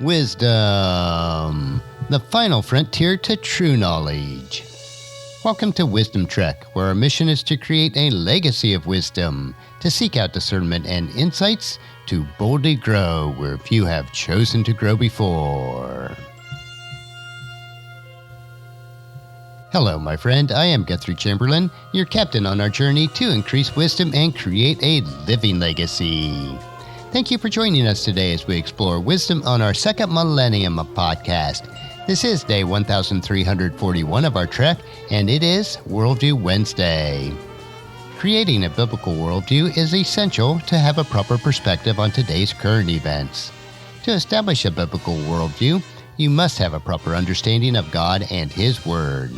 Wisdom, the final frontier to true knowledge. Welcome to Wisdom Trek, where our mission is to create a legacy of wisdom, to seek out discernment and insights, to boldly grow where few have chosen to grow before. Hello, my friend. I am Guthrie Chamberlain, your captain on our journey to increase wisdom and create a living legacy. Thank you for joining us today as we explore wisdom on our second millennium of podcast. This is day 1341 of our trek, and it is Worldview Wednesday. Creating a biblical worldview is essential to have a proper perspective on today's current events. To establish a biblical worldview, you must have a proper understanding of God and His Word.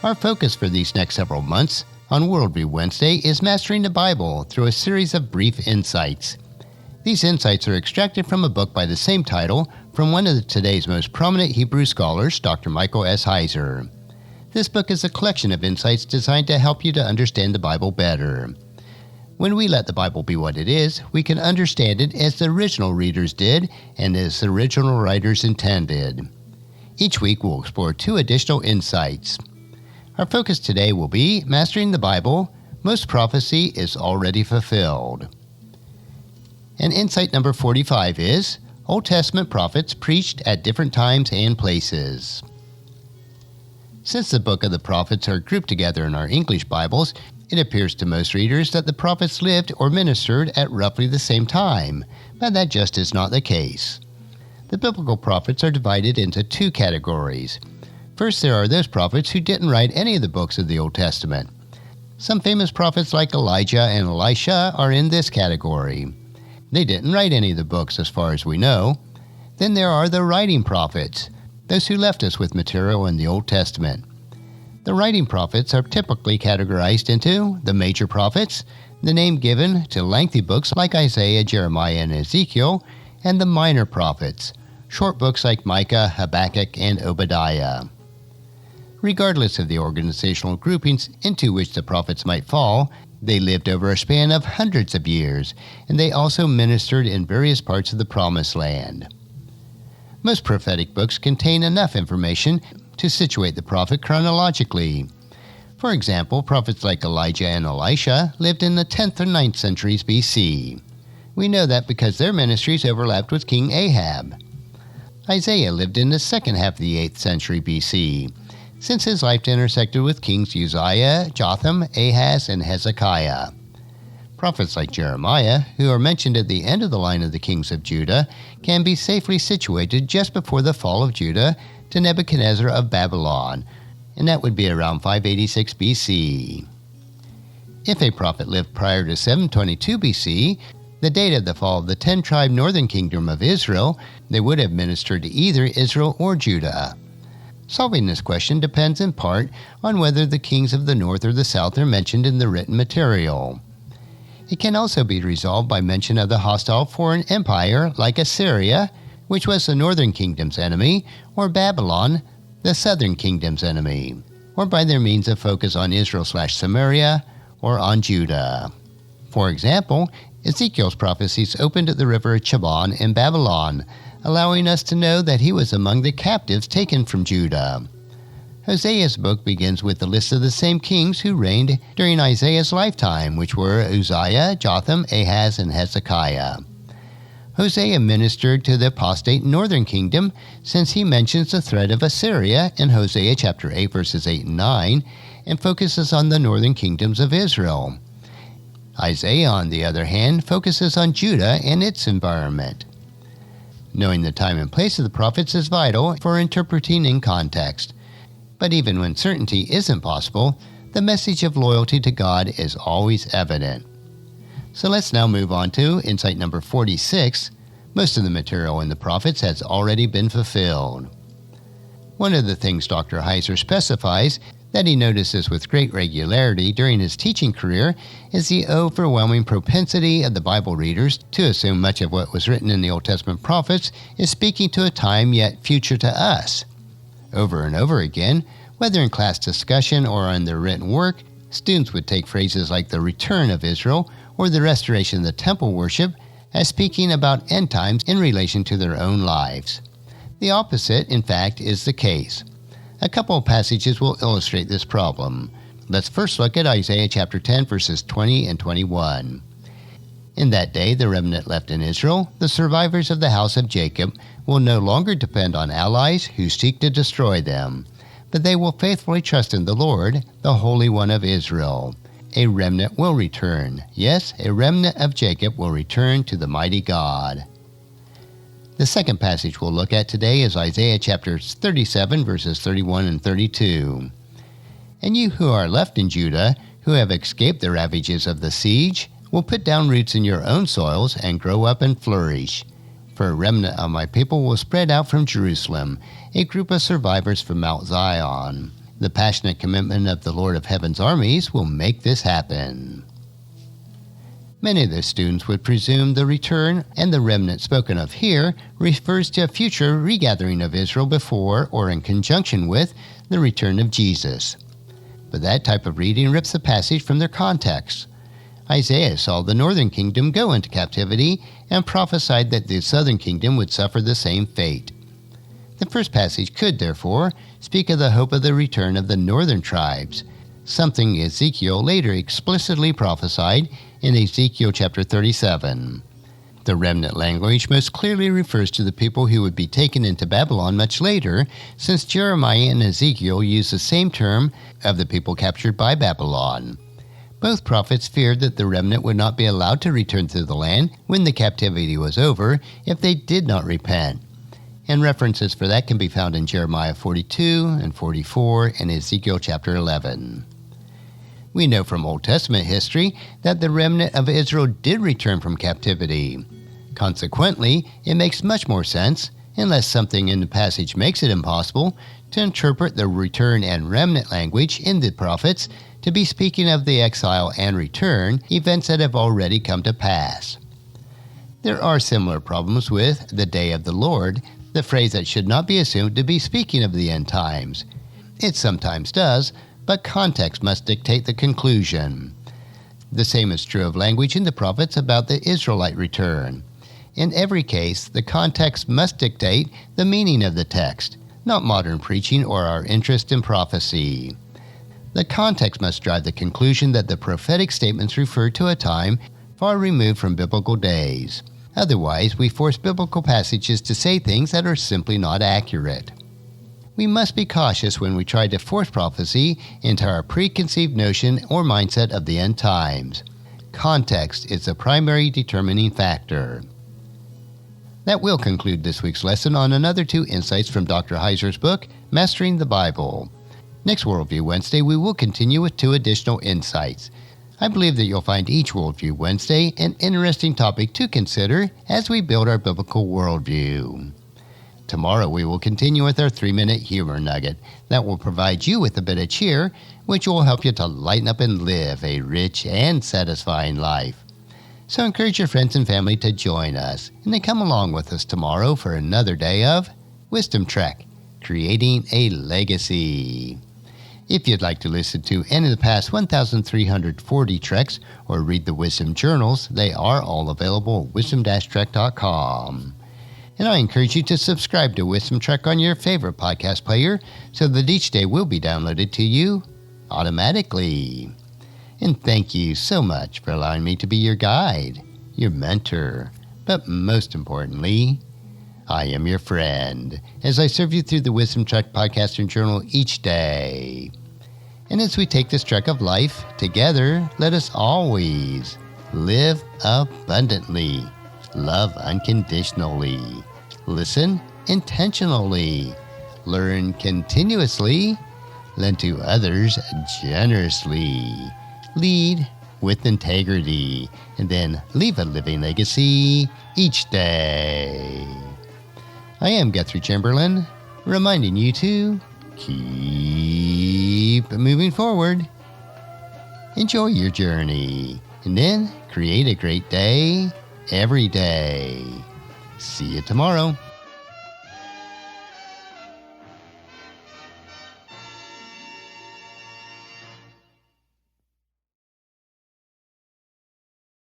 Our focus for these next several months on Worldview Wednesday is mastering the Bible through a series of brief insights. These insights are extracted from a book by the same title from one of today's most prominent Hebrew scholars, Dr. Micheal S. Heiser. This book is a collection of insights designed to help you to understand the Bible better. When we let the Bible be what it is, we can understand it as the original readers did and as the original writers intended. Each week we'll explore two additional insights. Our focus today will be mastering the Bible. Most prophecy is already fulfilled. And insight number 45 is Old Testament prophets preached at different times and places. Since the book of the prophets are grouped together in our English Bibles, it appears to most readers that the prophets lived or ministered at roughly the same time, but that just is not the case. The biblical prophets are divided into two categories. First, there are those prophets who didn't write any of the books of the Old Testament. Some famous prophets like Elijah and Elisha are in this category. They didn't write any of the books as far as we know. Then there are the writing prophets, those who left us with material in the Old Testament. The writing prophets are typically categorized into the major prophets, the name given to lengthy books like Isaiah, Jeremiah, and Ezekiel, and the minor prophets, short books like Micah, Habakkuk, and Obadiah. Regardless of the organizational groupings into which the prophets might fall, they lived over a span of hundreds of years, and they also ministered in various parts of the Promised Land. Most prophetic books contain enough information to situate the prophet chronologically. For example, prophets like Elijah and Elisha lived in the 10th or 9th centuries BC. We know that because their ministries overlapped with King Ahab. Isaiah lived in the second half of the 8th century BC, since his life intersected with kings Uzziah, Jotham, Ahaz, and Hezekiah. Prophets like Jeremiah, who are mentioned at the end of the line of the kings of Judah, can be safely situated just before the fall of Judah to Nebuchadnezzar of Babylon, and that would be around 586 BC. If a prophet lived prior to 722 BC, the date of the fall of the 10-tribe northern kingdom of Israel, they would have ministered to either Israel or Judah. Solving this question depends in part on whether the kings of the north or the south are mentioned in the written material. It can also be resolved by mention of the hostile foreign empire like Assyria, which was the northern kingdom's enemy, or Babylon, the southern kingdom's enemy, or by their means of focus on Israel/Samaria or on Judah. For example, Ezekiel's prophecies opened at the river Chaban in Babylon, allowing us to know that he was among the captives taken from Judah. Hosea's book begins with the list of the same kings who reigned during Isaiah's lifetime, which were Uzziah, Jotham, Ahaz, and Hezekiah. Hosea ministered to the apostate northern kingdom since he mentions the threat of Assyria in Hosea chapter 8, verses 8 and 9, and focuses on the northern kingdoms of Israel. Isaiah, on the other hand, focuses on Judah and its environment. Knowing the time and place of the prophets is vital for interpreting in context. But even when certainty isn't possible, the message of loyalty to God is always evident. So let's now move on to insight number 46. Most of the material in the prophets has already been fulfilled. One of the things Dr. Heiser specifies that he notices with great regularity during his teaching career is the overwhelming propensity of the Bible readers to assume much of what was written in the Old Testament prophets is speaking to a time yet future to us. Over and over again, whether in class discussion or in their written work, students would take phrases like the return of Israel or the restoration of the temple worship as speaking about end times in relation to their own lives. The opposite, in fact, is the case. A couple of passages will illustrate this problem. Let's first look at Isaiah chapter 10, verses 20 and 21. In that day, the remnant left in Israel, the survivors of the house of Jacob, will no longer depend on allies who seek to destroy them, but they will faithfully trust in the Lord, the Holy One of Israel. A remnant will return. Yes, a remnant of Jacob will return to the mighty God. The second passage we'll look at today is Isaiah chapter 37, verses 31 and 32. And you who are left in Judah, who have escaped the ravages of the siege, will put down roots in your own soils and grow up and flourish. For a remnant of my people will spread out from Jerusalem, a group of survivors from Mount Zion. The passionate commitment of the Lord of Heaven's armies will make this happen. Many of the students would presume the return and the remnant spoken of here refers to a future regathering of Israel before or in conjunction with the return of Jesus. But that type of reading rips the passage from their context. Isaiah saw the northern kingdom go into captivity and prophesied that the southern kingdom would suffer the same fate. The first passage could, therefore, speak of the hope of the return of the northern tribes, something Ezekiel later explicitly prophesied in Ezekiel chapter 37. The remnant language most clearly refers to the people who would be taken into Babylon much later, since Jeremiah and Ezekiel use the same term of the people captured by Babylon. Both prophets feared that the remnant would not be allowed to return to the land when the captivity was over if they did not repent. And references for that can be found in Jeremiah 42 and 44 and Ezekiel chapter 11. We know from Old Testament history that the remnant of Israel did return from captivity. Consequently, it makes much more sense, unless something in the passage makes it impossible, to interpret the return and remnant language in the prophets to be speaking of the exile and return, events that have already come to pass. There are similar problems with the day of the Lord, the phrase that should not be assumed to be speaking of the end times. It sometimes does, but context must dictate the conclusion. The same is true of language in the prophets about the Israelite return. In every case, the context must dictate the meaning of the text, not modern preaching or our interest in prophecy. The context must drive the conclusion that the prophetic statements refer to a time far removed from biblical days. Otherwise, we force biblical passages to say things that are simply not accurate. We must be cautious when we try to force prophecy into our preconceived notion or mindset of the end times. Context is the primary determining factor. That will conclude this week's lesson on another 2 insights from Dr. Heiser's book, Mastering the Bible. Next Worldview Wednesday, we will continue with 2 additional insights. I believe that you'll find each Worldview Wednesday an interesting topic to consider as we build our biblical worldview. Tomorrow we will continue with our 3-minute humor nugget that will provide you with a bit of cheer, which will help you to lighten up and live a rich and satisfying life. So encourage your friends and family to join us, and then come along with us tomorrow for another day of Wisdom Trek, Creating a Legacy. If you'd like to listen to any of the past 1,340 treks or read the Wisdom Journals, they are all available at wisdom-trek.com. And I encourage you to subscribe to Wisdom Trek on your favorite podcast player so that each day will be downloaded to you automatically. And thank you so much for allowing me to be your guide, your mentor, but most importantly, I am your friend as I serve you through the Wisdom Trek podcast and journal each day. And as we take this trek of life together, let us always live abundantly, love unconditionally, listen intentionally, learn continuously, lend to others generously, lead with integrity, and then leave a living legacy each day. I am Guthrie Chamberlain, reminding you to keep moving forward. Enjoy your journey, and then create a great day every day. See you tomorrow.